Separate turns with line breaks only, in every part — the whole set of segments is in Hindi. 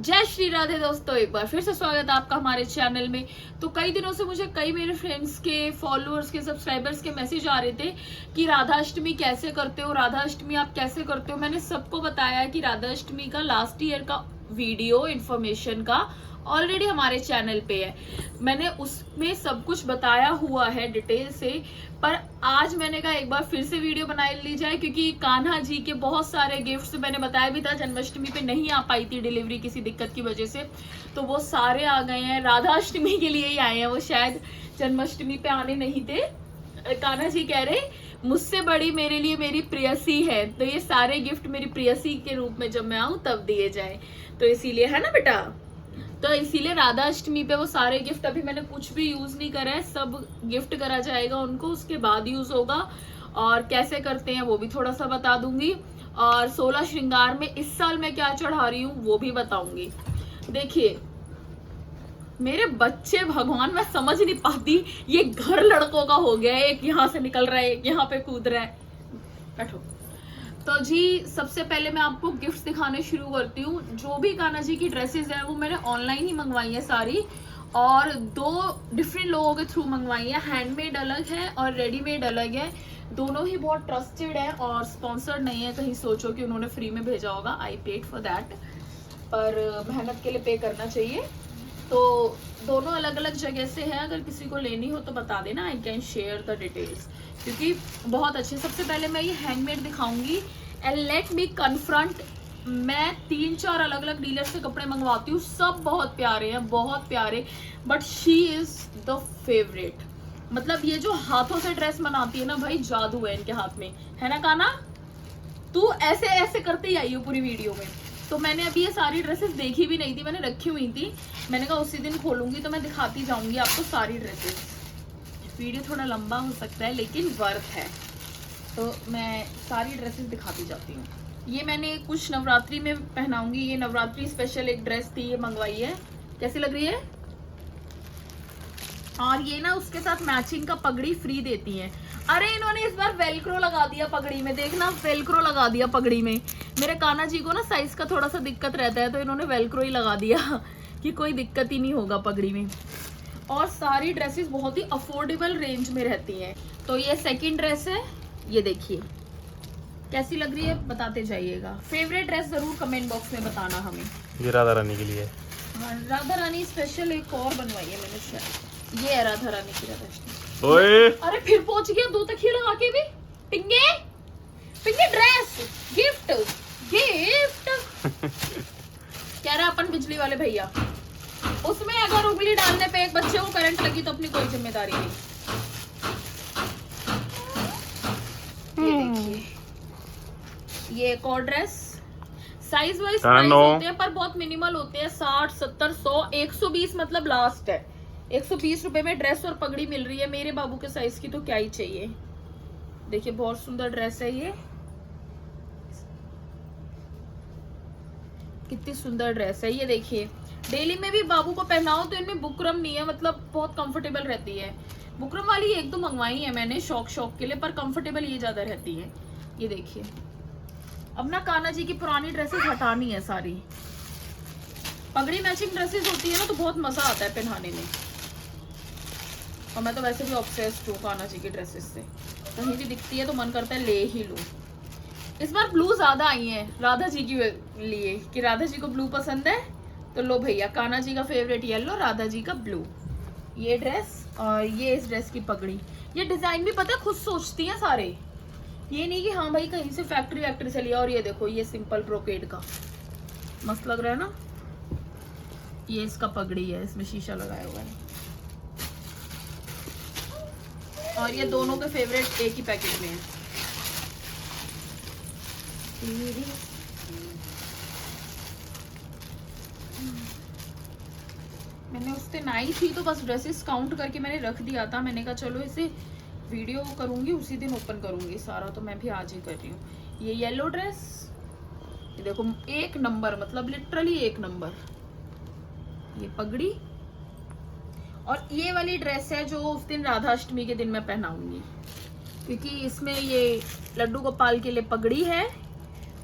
जय श्री राधे दोस्तों, एक बार फिर से स्वागत है आपका हमारे चैनल में। तो कई दिनों से मुझे कई मेरे फ्रेंड्स के, फॉलोअर्स के, सब्सक्राइबर्स के मैसेज आ रहे थे कि राधाष्टमी कैसे करते हो, राधाष्टमी आप कैसे करते हो। मैंने सबको बताया कि राधाष्टमी का लास्ट ईयर का वीडियो इन्फॉर्मेशन का ऑलरेडी हमारे चैनल पे है। मैंने उसमें सब कुछ बताया हुआ है डिटेल से, पर आज मैंने कहा एक बार फिर से वीडियो बना ली जाए, क्योंकि कान्हा जी के बहुत सारे गिफ्ट्स मैंने बताया भी था। जन्माष्टमी पे नहीं आ पाई थी डिलीवरी किसी दिक्कत की वजह से, तो वो सारे आ गए हैं। राधाष्टमी के लिए ही आए हैं, वो शायद जन्माष्टमी पे आने नहीं थे। कान्हा जी कह रहे मुझसे बड़ी मेरे लिए मेरी प्रेयसी है, तो ये सारे गिफ्ट मेरी प्रेयसी के रूप में जब मैं आऊं तब दिए जाए, तो इसीलिए है ना बेटा। तो इसीलिए राधा अष्टमी पे वो सारे गिफ्ट, अभी मैंने कुछ भी यूज नहीं करा है, सब गिफ्ट करा जाएगा उनको, उसके बाद यूज होगा। और कैसे करते हैं वो भी थोड़ा सा बता दूंगी, और 16 श्रृंगार में इस साल मैं क्या चढ़ा रही हूँ वो भी बताऊंगी। देखिए मेरे बच्चे, भगवान मैं समझ नहीं पाती, ये घर लड़कों का हो गया है, एक यहाँ से निकल रहा है, एक यहाँ पे कूद रहा है। बैठो। तो जी सबसे पहले मैं आपको गिफ्ट्स दिखाने शुरू करती हूँ। जो भी कान्हा जी की ड्रेसेस है वो मैंने ऑनलाइन ही मंगवाई है सारी, और 2 डिफरेंट लोगों के थ्रू मंगवाई है। हैंडमेड अलग है और रेडीमेड अलग है, दोनों ही बहुत ट्रस्टेड है और स्पॉन्सर्ड नहीं है। कहीं सोचो कि उन्होंने फ्री में भेजा होगा, आई पेड फॉर दैट, पर मेहनत के लिए पे करना चाहिए। तो दोनों अलग अलग जगह से है, अगर किसी को लेनी हो तो बता देना, I can share the details, क्योंकि बहुत अच्छे। सबसे पहले मैं ये हैंडमेड दिखाऊंगी एंड लेट मी कन्फ्रंट। मैं 3-4 अलग अलग डीलर से कपड़े मंगवाती हूँ, सब बहुत प्यारे हैं, बहुत प्यारे, but she is the favourite. मतलब ये जो हाथों से ड्रेस बनाती है ना भाई, जादू है इनके हाथ में, है ना कान्हा? तू ऐसे ऐसे करते ही आई हो पूरी वीडियो में। तो मैंने अभी ये सारी ड्रेसेस देखी भी नहीं थी, मैंने रखी हुई थी। मैंने कहा उसी दिन खोलूंगी तो मैं दिखाती जाऊंगी आपको सारी ड्रेसेस। वीडियो थोड़ा लंबा हो सकता है लेकिन वर्थ है, तो मैं सारी ड्रेसेस दिखाती जाती हूँ। ये मैंने कुछ नवरात्रि में पहनाऊंगी, ये नवरात्रि स्पेशल एक ड्रेस थी, ये मंगवाई है। कैसी लग रही है? और ये ना उसके साथ मैचिंग का पगड़ी फ्री देती हैं। अरे इन्होंने इस बार वेलक्रो लगा दिया पगड़ी में, देखना वेलक्रो लगा दिया पगड़ी में। मेरे कान्हा जी को ना साइज का थोड़ा सा दिक्कत रहता है, तो इन्होंने वेलक्रो ही लगा दिया कि कोई दिक्कत ही नहीं होगा पगड़ी में। और सारी ड्रेसेस बहुत ही अफोर्डेबल रेंज में रहती हैं। तो ये सेकंड ड्रेस है, ये देखिए कैसी लग रही है, बताते जाइएगा। फेवरेट ड्रेस जरूर कमेंट बॉक्स में बताना हमें।
ये राधा रानी के लिए।
हाँ, राधा रानी स्पेशल एक और बनवाई है मैंने शायद। ये है राधा रानी की राधा।
ओए
अरे फिर पहुंच गया 2 तकिए लगा के भी। Pinge Pinge dress gift gift कह रहा अपन बिजली वाले भैया। उसमें अगर उंगली डालने पे एक बच्चे को करंट लगी तो अपनी कोई जिम्मेदारी नहीं। ये देखिए, ये एक और ड्रेस, साइज वाइज प्राइस होते हैं पर बहुत मिनिमल होते हैं, 60, 70, 100, 120 मतलब लास्ट है। 120 रुपए में ड्रेस और पगड़ी मिल रही है। मेरे बाबू के साइज की तो क्या ही चाहिए। देखिए बहुत सुंदर ड्रेस है ये, कितनी सुंदर ड्रेस है ये। देखिए डेली में भी बाबू को पहनाओ तो इनमें बुकरम नहीं है, मतलब बहुत कंफर्टेबल रहती है। बुकरम वाली 1-2 मंगवाई है मैंने शौक के लिए, पर कंफर्टेबल ये ज्यादा रहती है। ये देखिए, अब ना कान्हा जी की पुरानी ड्रेसेस हटानी है सारी। पगड़ी मैचिंग ड्रेसेस होती है ना तो बहुत मजा आता है पहनाने में, और मैं तो वैसे भी ऑब्सेस्ड हूँ कान्हा जी की ड्रेसेस से। कहीं भी दिखती है तो मन करता है ले ही लूं। इस बार ब्लू ज्यादा आई है राधा जी के लिए, कि राधा जी को ब्लू पसंद है, तो लो भैया, कान्हा जी का फेवरेट येलो, राधा जी का ब्लू। ये ड्रेस और ये इस ड्रेस की पगड़ी। ये डिजाइन भी पता है खुद सोचती है सारे, ये नहीं कि हाँ भाई कहीं से फैक्ट्री वैक्ट्री से लिया। और ये देखो, ये सिंपल ब्रोकेड का मस्त लग रहा है ना। ये इसका पगड़ी है, इसमें शीशा लगाया हुआ है। और ये दोनों के फेवरेट एक ही पैकेट में है। मैंने उस दिन आई थी तो बस ड्रेसेस काउंट करके मैंने रख दिया था। मैंने कहा चलो इसे वीडियो करूंगी उसी दिन ओपन करूंगी सारा, तो मैं भी आज ही कर रही हूँ। ये येलो ड्रेस, ये देखो 1 नंबर, मतलब लिटरली 1 नंबर। ये पगड़ी, और ये वाली ड्रेस है जो उस दिन राधाष्टमी के दिन मैं पहनाऊंगी, क्योंकि इसमें ये लड्डू गोपाल के लिए पगड़ी है,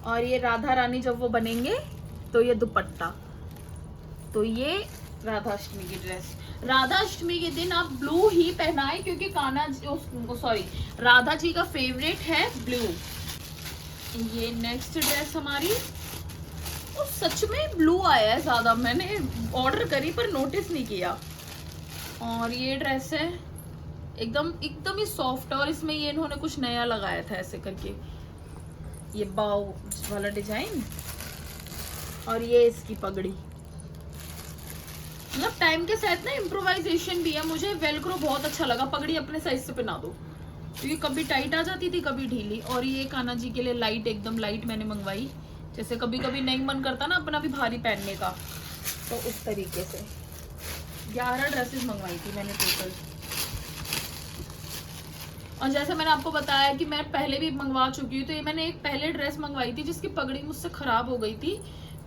और ये राधा रानी जब वो बनेंगे तो ये दुपट्टा। तो ये राधाष्टमी की ड्रेस। राधाष्टमी के दिन आप ब्लू ही पहनाएं क्योंकि राधा जी का फेवरेट है ब्लू। ये नेक्स्ट ड्रेस हमारी, और सच में ब्लू आया है ज्यादा, मैंने ऑर्डर करी पर नोटिस नहीं किया। और ये ड्रेस है एकदम एकदम ही सॉफ्ट, और इसमें ये इन्होंने कुछ नया लगाया था ऐसे करके, ये बाव वाला डिजाइन, और ये इसकी पगड़ी। मतलब टाइम के साथ ना इम्प्रोवाइजेशन भी है। मुझे वेलक्रो बहुत अच्छा लगा, पगड़ी अपने साइज से पहना दो क्योंकि कभी टाइट आ जाती थी कभी ढीली। और ये कान्हा जी के लिए लाइट, एकदम लाइट मैंने मंगवाई, जैसे कभी कभी नहीं मन करता ना अपना भी भारी पहनने का, तो उस तरीके से 11 ड्रेसेस मंगवाई थी मैंने टोटल। और जैसे मैंने आपको बताया कि मैं पहले भी मंगवा चुकी हूँ, तो ये मैंने एक पहले ड्रेस मंगवाई थी जिसकी पगड़ी मुझसे खराब हो गई थी,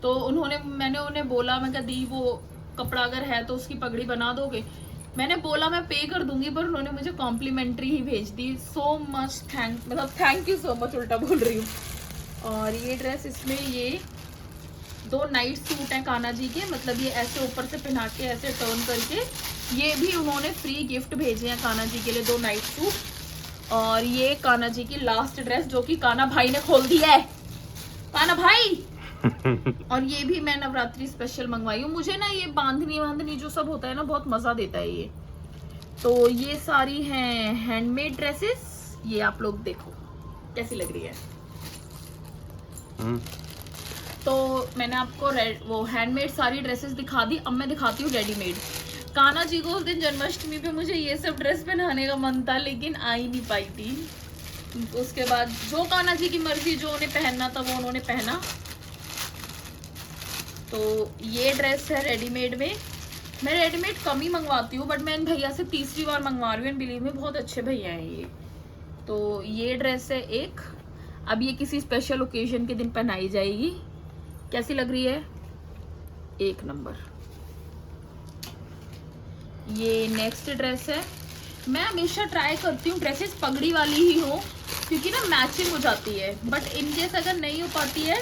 तो मैंने उन्हें बोला, मैं कहा दी वो कपड़ा अगर है तो उसकी पगड़ी बना दोगे। मैंने बोला मैं पे कर दूंगी, पर उन्होंने मुझे कॉम्प्लीमेंट्री ही भेज दी। So much thank you so much, उल्टा बोल रही हूँ। और ये ड्रेस, इसमें ये 2 नाइट सूट हैं कान्हा जी के, मतलब ये ऐसे ऊपर से पहना के ऐसे टर्न करके, ये भी उन्होंने फ्री गिफ्ट भेजे हैं कान्हा जी के लिए 2 नाइट सूट। और ये कान्हा जी की लास्ट ड्रेस जो कि कान्हा भाई ने खोल दी है, कान्हा भाई। और ये भी मैं नवरात्रि स्पेशल मंगवाई हूँ। मुझे ना ये बांधनी जो सब होता है ना बहुत मजा देता है ये। तो ये सारी हैं हैंडमेड ड्रेसेस, ये आप लोग देखो कैसी लग रही है। तो मैंने आपको वो हैंडमेड सारी ड्रेसेस दिखा दी। अब मैं दिखाती हूँ रेडीमेड। कान्हा जी को उस दिन जन्माष्टमी पे मुझे ये सब ड्रेस पहनाने का मन था, लेकिन आ ही नहीं पाई थी। उसके बाद जो कान्हा जी की मर्जी, जो उन्हें पहनना था वो उन्होंने पहना। तो ये ड्रेस है रेडीमेड में। मैं रेडीमेड कम ही मंगवाती हूँ, बट मैं इन भैया से तीसरी बार मंगवा रही हूँ, बिलीव में बहुत अच्छे भैया हैं ये। तो ये ड्रेस है एक, अब ये किसी स्पेशल ओकेजन के दिन पहनाई जाएगी। कैसी लग रही है? एक नंबर। ये नेक्स्ट ड्रेस है। मैं हमेशा ट्राई करती हूँ ड्रेसेस पगड़ी वाली ही हो, क्योंकि ना मैचिंग हो जाती है, बट इनकेस अगर नहीं हो पाती है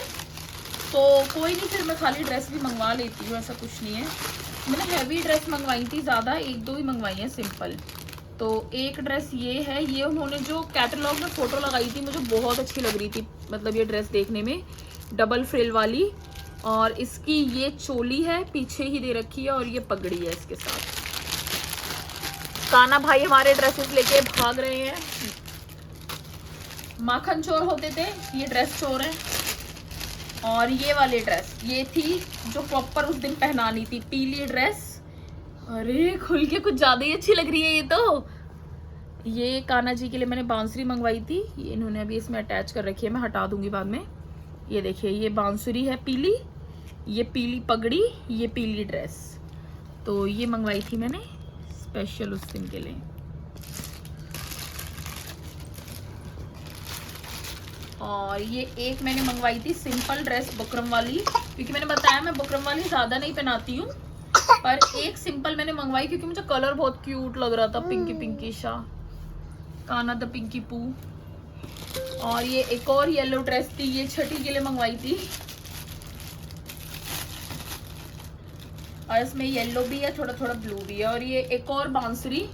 तो कोई नहीं, फिर मैं खाली ड्रेस भी मंगवा लेती हूँ, ऐसा कुछ नहीं है। मैंने हैवी ड्रेस मंगवाई थी ज़्यादा, 1-2 ही मंगवाई है सिंपल। तो एक ड्रेस ये है, ये उन्होंने जो कैटलॉग में फ़ोटो लगाई थी मुझे बहुत अच्छी लग रही थी, मतलब ये ड्रेस देखने में, डबल फ्रिल वाली। और इसकी ये चोली है, पीछे ही दे रखी है, और ये पगड़ी है इसके साथ। कान्हा भाई हमारे ड्रेसेस लेके भाग रहे हैं। माखन चोर होते थे, ये ड्रेस चोर है। और ये वाली ड्रेस ये थी जो प्रॉपर उस दिन पहनानी थी, पीली ड्रेस। अरे खुल के कुछ ज्यादा ही अच्छी लग रही है ये तो। ये कान्हा जी के लिए मैंने बांसुरी मंगवाई थी, ये इन्होंने अभी इसमें अटैच कर रखी है, मैं हटा दूंगी बाद में। ये देखिए, ये बांसुरी है पीली, ये पीली पगड़ी, ये पीली ड्रेस। तो ये मंगवाई थी मैंने स्पेशल उस दिन के लिए। और ये एक मैंने मंगवाई थी सिंपल ड्रेस बुकरम वाली, क्योंकि मैंने बताया मैं बुकरम वाली ज़्यादा नहीं पहनाती हूँ, पर एक सिंपल मैंने मंगवाई क्योंकि मुझे कलर बहुत क्यूट लग रहा था, पिंकी पिंकी सा, कान्हा द पिंकी पू। और ये एक और येलो ड्रेस थी, ये छठी के लिए मंगवाई थी, और इसमें येलो भी है, थोड़ा थोड़ा ब्लू भी है। और ये एक और बांसुरी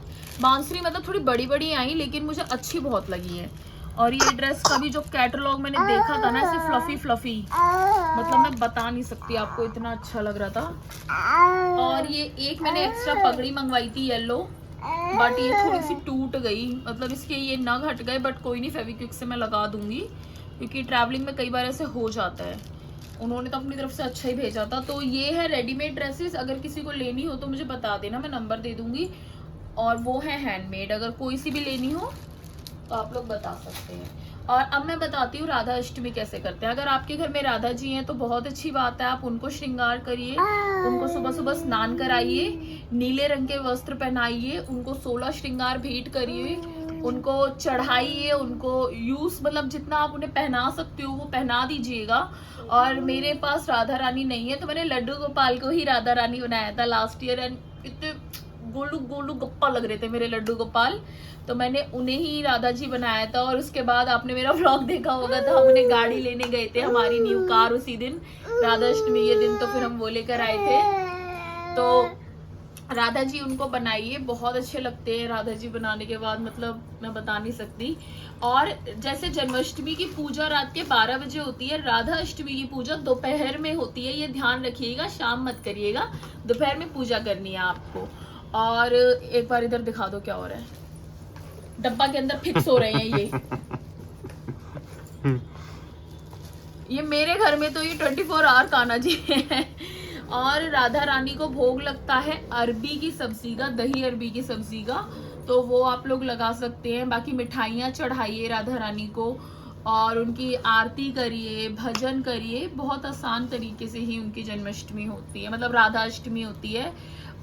मतलब थोड़ी बड़ी बड़ी आई, लेकिन मुझे अच्छी बहुत लगी है। और ये ड्रेस का भी जो कैटलॉग मैंने देखा था ना, ऐसे फ्लफी, मतलब मैं बता नहीं सकती आपको, इतना अच्छा लग रहा था। और ये एक मैंने एक्स्ट्रा पगड़ी मंगवाई थी येलो, बट ये थोड़ी सी टूट गई, मतलब इसके ये नग हट गए, बट कोई नहीं, फेविक्विक से मैं लगा दूंगी, क्योंकि ट्रैवलिंग में कई बार ऐसे हो जाता है। उन्होंने तो अपनी तरफ से अच्छा ही भेजा था। तो ये है रेडीमेड ड्रेसेस, अगर किसी को लेनी हो तो मुझे बता देना, मैं नंबर दे दूंगी। और वो है हैंडमेड, अगर कोई सी भी लेनी हो तो आप लोग बता सकते हैं। और अब मैं बताती हूँ राधा अष्टमी कैसे करते हैं। अगर आपके घर में राधा जी हैं तो बहुत अच्छी बात है, आप उनको श्रृंगार करिए, उनको सुबह सुबह स्नान कराइए, नीले रंग के वस्त्र पहनाइए, उनको 16 श्रृंगार भेंट करिए, उनको चढ़ाइए, उनको यूज मतलब जितना आप उन्हें पहना सकते हो वो पहना दीजिएगा। और मेरे पास राधा रानी नहीं है, तो मैंने लड्डू गोपाल को ही राधा रानी बनाया था लास्ट ईयर, एंड इतने गोलू गोलू गप्पा लग रहे थे मेरे लड्डू गोपाल, तो मैंने उन्हें ही राधा जी बनाया था। और उसके बाद आपने मेरा व्लॉग देखा होगा, तो हम उन्हें गाड़ी लेने गए थे, हमारी न्यू कार उसी दिन, राधा अष्टमी के दिन, तो फिर हम वो लेकर आए थे। तो राधा जी उनको बनाइए, बहुत अच्छे लगते हैं राधा जी बनाने के बाद, मतलब मैं बता नहीं सकती। और जैसे जन्माष्टमी की पूजा रात के 12 बजे होती है, राधा अष्टमी की पूजा दोपहर में होती है, ये ध्यान रखिएगा, शाम मत करिएगा, दोपहर में पूजा करनी है आपको। और एक बार इधर दिखा दो क्या हो रहा है, डब्बा के अंदर फिक्स हो रहे हैं ये मेरे घर में तो ये 24 आवर कान्हा जी है। और राधा रानी को भोग लगता है अरबी की सब्जी का, दही अरबी की सब्जी का, तो वो आप लोग लगा सकते हैं। बाकी मिठाइयाँ चढ़ाइए राधा रानी को और उनकी आरती करिए, भजन करिए। बहुत आसान तरीके से ही उनकी जन्माष्टमी होती है, मतलब राधा अष्टमी होती है।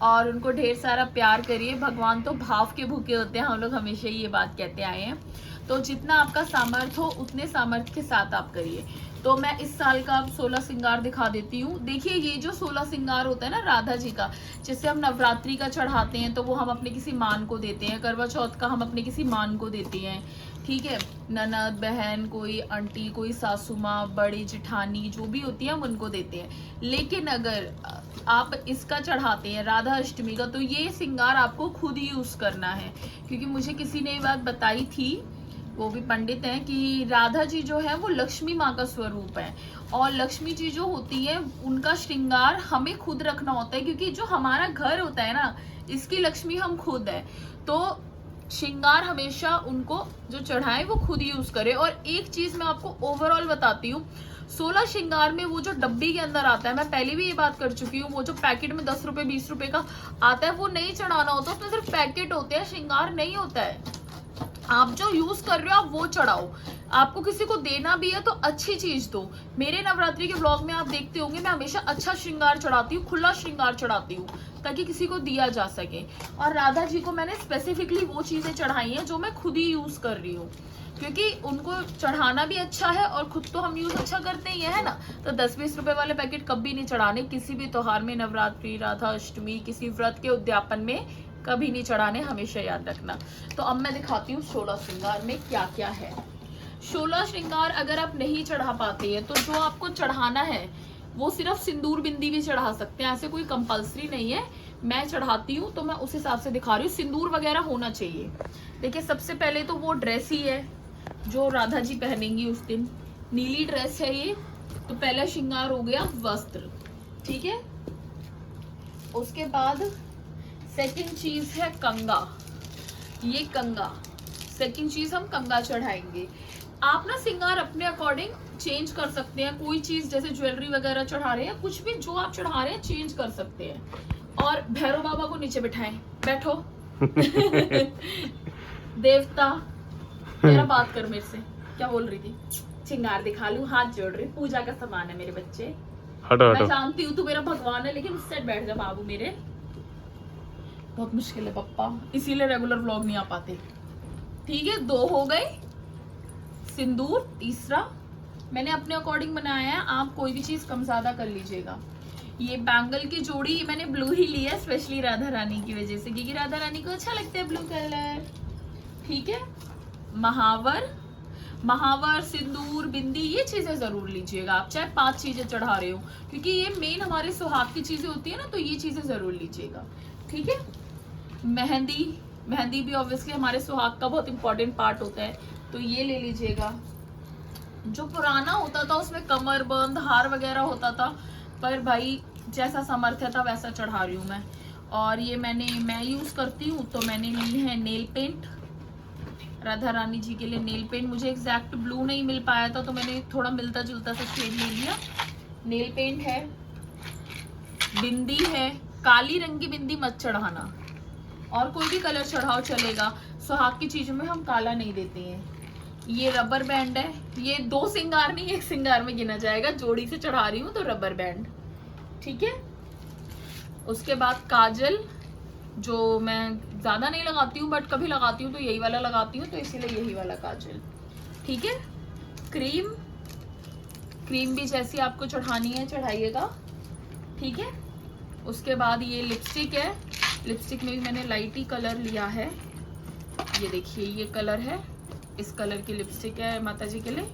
और उनको ढेर सारा प्यार करिए। भगवान तो भाव के भूखे होते हैं, हम लोग हमेशा ही ये बात कहते आए हैं। तो जितना आपका सामर्थ्य हो उतने सामर्थ्य के साथ आप करिए। तो मैं इस साल का 16 श्रृंगार दिखा देती हूँ। देखिए ये जो 16 श्रृंगार होता है ना राधा जी का, जिससे हम नवरात्रि का चढ़ाते हैं तो वो हम अपने किसी मान को देते हैं, करवा चौथ का हम अपने किसी मान को देते हैं, ठीक है, ननद बहन, कोई आंटी, कोई सासू माँ, बड़ी जिठानी जो भी होती है हम उनको देते हैं। लेकिन अगर आप इसका चढ़ाते हैं राधा अष्टमी का, तो ये श्रृंगार आपको खुद यूज करना है। क्योंकि मुझे किसी ने ये बात बताई थी, वो भी पंडित हैं, कि राधा जी जो है वो लक्ष्मी माँ का स्वरूप है, और लक्ष्मी जी जो होती है उनका श्रृंगार हमें खुद रखना होता है, क्योंकि जो हमारा घर होता है ना, इसकी लक्ष्मी हम खुद है। तो श्रृंगार हमेशा उनको जो चढ़ाए वो खुद यूज करे। और एक चीज मैं आपको ओवरऑल बताती हूँ, 16 श्रृंगार में वो जो डब्बी के अंदर आता है, मैं पहले भी ये बात कर चुकी हूँ, वो जो पैकेट में 10 रुपए 20 रुपए का आता है वो नहीं चढ़ाना होता, उसमें सिर्फ पैकेट होते हैं, श्रृंगार नहीं होता है। आप जो यूज कर रहे हो आप वो चढ़ाओ। आपको किसी को देना भी है तो अच्छी चीज दो। मेरे नवरात्रि के व्लॉग में आप देखते होंगे मैं हमेशा अच्छा श्रृंगार चढ़ाती हूँ, खुला श्रृंगार चढ़ाती हूँ, ताकि किसी को दिया जा सके। और राधा जी को मैंने स्पेसिफिकली वो चीजें चढ़ाई हैं जो मैं खुद ही यूज कर रही हूँ, क्योंकि उनको चढ़ाना भी अच्छा है और खुद तो हम यूज अच्छा करते ही है ना। तो 10-20 रुपए वाले पैकेट कभी नहीं चढ़ाने, किसी भी त्योहार में, नवरात्रि, राधा अष्टमी, किसी व्रत के उद्यापन में कभी नहीं चढ़ाने, हमेशा याद रखना। तो अब मैं दिखाती हूँ 16 श्रृंगार में क्या क्या है। 16 श्रृंगार अगर आप नहीं चढ़ा पाते हैं तो जो आपको चढ़ाना है वो सिर्फ सिंदूर बिंदी भी चढ़ा सकते हैं, ऐसे कोई कंपलसरी नहीं है। मैं चढ़ाती हूँ तो मैं उस हिसाब से दिखा रही हूँ। सिंदूर वगैरह होना चाहिए। देखिए सबसे पहले तो वो ड्रेस ही है जो राधा जी पहनेंगी उस दिन, नीली ड्रेस है ये। तो पहला श्रृंगार हो गया वस्त्र, ठीक है। उसके बाद सेकंड चीज है कंगा, ये कंगा, सेकंड चीज हम कंगा चढ़ाएंगे। आप ना श्रृंगार अपने अकॉर्डिंग चेंज कर सकते हैं, कोई चीज जैसे ज्वेलरी वगैरह चढ़ा रहे हैं, कुछ भी जो आप चढ़ा रहे हैं चेंज कर सकते हैं। और भैरव बाबा को नीचे बिठाएं, बैठो देवता मेरा बात कर मेरे से, क्या बोल रही थी, श्रृंगार दिखा लूं, हाथ जोड़ रही, पूजा का सामान है मेरे बच्चे, मैं जानती हूँ तू मेरा भगवान है, लेकिन उससे बैठ जा बाबू मेरे, बहुत मुश्किल है पप्पा, इसीलिए रेगुलर व्लॉग नहीं आ पाते, ठीक है। 2 हो गए, सिंदूर तीसरा मैंने अपने अकॉर्डिंग बनाया है, आप कोई भी चीज कम ज्यादा कर लीजिएगा। ये बैंगल की जोड़ी ये मैंने ब्लू ही ली है, स्पेशली राधा रानी की वजह से, क्योंकि राधा रानी को अच्छा लगता है ब्लू कलर, ठीक है। महावर, महावर, सिंदूर, बिंदी, ये चीजें जरूर लीजिएगा आप, चाहे 5 चीजें चढ़ा रहे हो, क्योंकि ये मेन हमारे सुहाग की चीजें होती है ना, तो ये चीजें जरूर लीजिएगा, ठीक है। मेहंदी, मेहंदी भी ऑब्वियसली हमारे सुहाग का बहुत इंपॉर्टेंट पार्ट होता है, तो ये ले लीजिएगा। जो पुराना होता था उसमें कमर बंद, हार वगैरह होता था, पर भाई जैसा सामर्थ्य था वैसा चढ़ा रही हूँ मैं। और ये मैं यूज करती हूँ, तो मैंने ली है नेल पेंट, राधा रानी जी के लिए नेल पेंट। मुझे एग्जैक्ट ब्लू नहीं मिल पाया था तो मैंने थोड़ा मिलता जुलता सा शेड ले लिया। नेल पेंट है, बिंदी है, काली रंग की बिंदी मत चढ़ाना, और कोई भी कलर चढ़ाओ चलेगा, सुहाग की चीजों में हम काला नहीं देते हैं। ये रबर बैंड है, ये 2 श्रृंगार नहीं 1 श्रृंगार में गिना जाएगा, जोड़ी से चढ़ा रही हूँ तो रबर बैंड, ठीक है। उसके बाद काजल, जो मैं ज्यादा नहीं लगाती हूँ बट कभी लगाती हूँ तो यही वाला लगाती हूँ, तो इसीलिए यही वाला काजल, ठीक है। क्रीम, क्रीम भी जैसी आपको चढ़ानी है चढ़ाइएगा, ठीक है। उसके बाद ये लिपस्टिक है, लिपस्टिक में भी मैंने लाइट ही कलर लिया है, ये देखिए ये कलर है, इस कलर की लिपस्टिक है माता जी के लिए।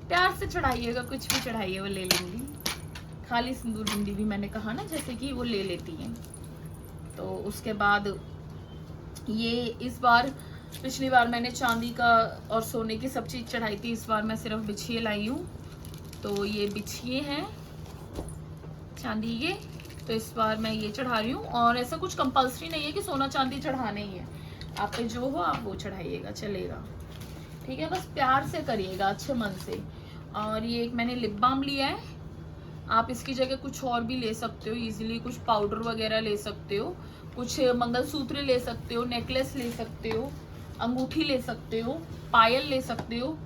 प्यार से चढ़ाइएगा, कुछ भी चढ़ाइए वो ले लेंगी, खाली सिंदूर बिंदी भी मैंने कहा ना जैसे कि वो ले लेती हैं। तो उसके बाद ये इस बार, पिछली बार मैंने चांदी का और सोने की सब चीज़ चढ़ाई थी, इस बार मैं सिर्फ बिछिए लाई हूँ। तो ये बिछिए हैं चांदी के, तो इस बार मैं ये चढ़ा रही हूँ। और ऐसा कुछ कंपल्सरी नहीं है कि सोना चांदी चढ़ाना ही है, आप पे जो हो आप वो चढ़ाइएगा, चलेगा, ठीक है। बस प्यार से करिएगा, अच्छे मन से। और ये एक मैंने लिप बाम लिया है, आप इसकी जगह कुछ और भी ले सकते हो इजीली, कुछ पाउडर वगैरह ले सकते हो, कुछ मंगलसूत्र ले सकते हो, नेकलेस ले सकते हो, अंगूठी ले सकते हो, पायल ले सकते हो।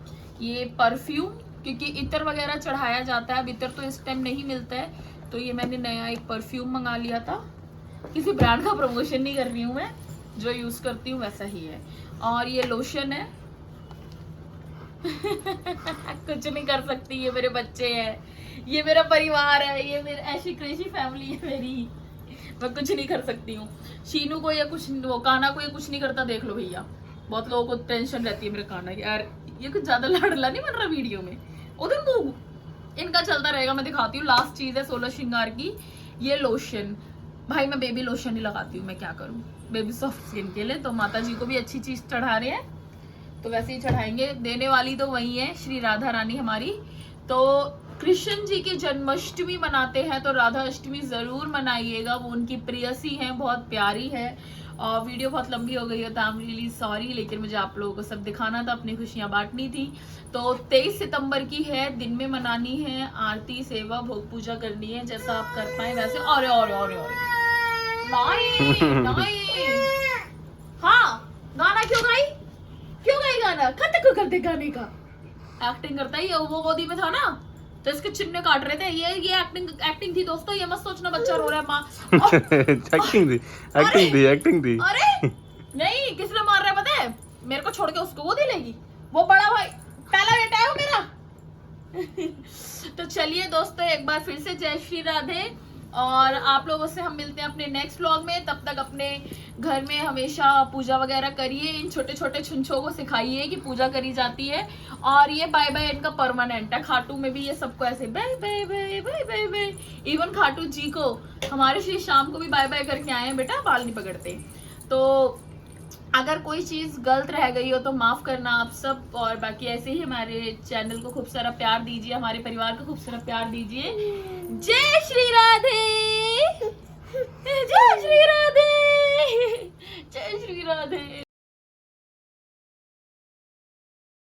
ये परफ्यूम, क्योंकि इत्र वगैरह चढ़ाया जाता है, अब इत्र तो इस टाइम नहीं मिलता है, तो ये मैंने नया एक परफ्यूम मंगा लिया था। किसी ब्रांड का प्रमोशन नहीं कर रही हूँ मैं, जो यूज करती हूँ वैसा ही है। और ये लोशन है कुछ नहीं कर सकती, ये मेरे बच्चे हैं, ये मेरा परिवार है, ये मेरी ऐसी क्रेजी फैमिली है मेरी, मैं कुछ नहीं कर सकती हूँ। शीनू को या कुछ, वो काना को ये कुछ नहीं करता, देख लो भैया। बहुत लोगों को टेंशन रहती है मेरे काना की, यार ये कुछ ज्यादा लाडला नहीं बन रहा वीडियो में, उधर मुंह इनका चलता रहेगा। मैं दिखाती हूँ, लास्ट चीज है 16 श्रृंगार की, ये लोशन। भाई मैं बेबी लोशन ही लगाती हूँ, मैं क्या करूँ, बेबी सॉफ्ट स्किन के लिए। तो माता जी को भी अच्छी चीज चढ़ा रहे हैं, तो वैसे ही चढ़ाएंगे, देने वाली तो वही है श्री राधा रानी हमारी। तो कृष्ण जी की जन्माष्टमी मनाते हैं, तो राधा अष्टमी जरूर मनाइएगा, वो उनकी प्रियसी हैं, बहुत प्यारी है। और वीडियो बहुत लंबी हो गई है, तो आई एम रियली सॉरी, लेकिन मुझे आप लोगों को सब दिखाना था, अपनी खुशियां बांटनी थी। तो 23 सितंबर की है, दिन में मनानी है, आरती सेवा भोग पूजा करनी है, जैसा आप कर पाए वैसे। और हाँ, गाना क्यों गाई गाना, खतक कर दे गाने का, एक्टिंग करता है ये, वो गोदी में था ना तो इसके चिन्ह काट रहे थे, ये एक्टिंग थी दोस्तों, ये मत सोचना बच्चा रो रहा है माँ।
एक्टिंग थी।
अरे नहीं, किसने मार रहा है पता है, मेरे को छोड़ के उसको वो दिलेगी, वो बड़ा भाई, पहला बेटा है वो मेरा। तो चलिए दोस्तों, एक बार फिर से जय श्री राधे, और आप लोगों से हम मिलते हैं अपने नेक्स्ट व्लॉग में। तब तक अपने घर में हमेशा पूजा वगैरह करिए, इन छोटे छोटे छुंछों को सिखाइए कि पूजा करी जाती है। और ये बाय बाय इनका परमानेंट है, खाटू में भी ये सबको ऐसे bye bye bye bye bye bye, even Khatu ji को, हमारे श्री शाम को भी बाय बाय करके आए हैं, बेटा बाल नहीं पकड़ते। तो अगर कोई चीज गलत रह गई हो तो माफ करना आप सब, और बाकी ऐसे ही हमारे चैनल को खूब सारा प्यार दीजिए, हमारे परिवार को खूब सारा प्यार दीजिए। जय श्री राधे, जय श्री राधे, जय श्री राधे।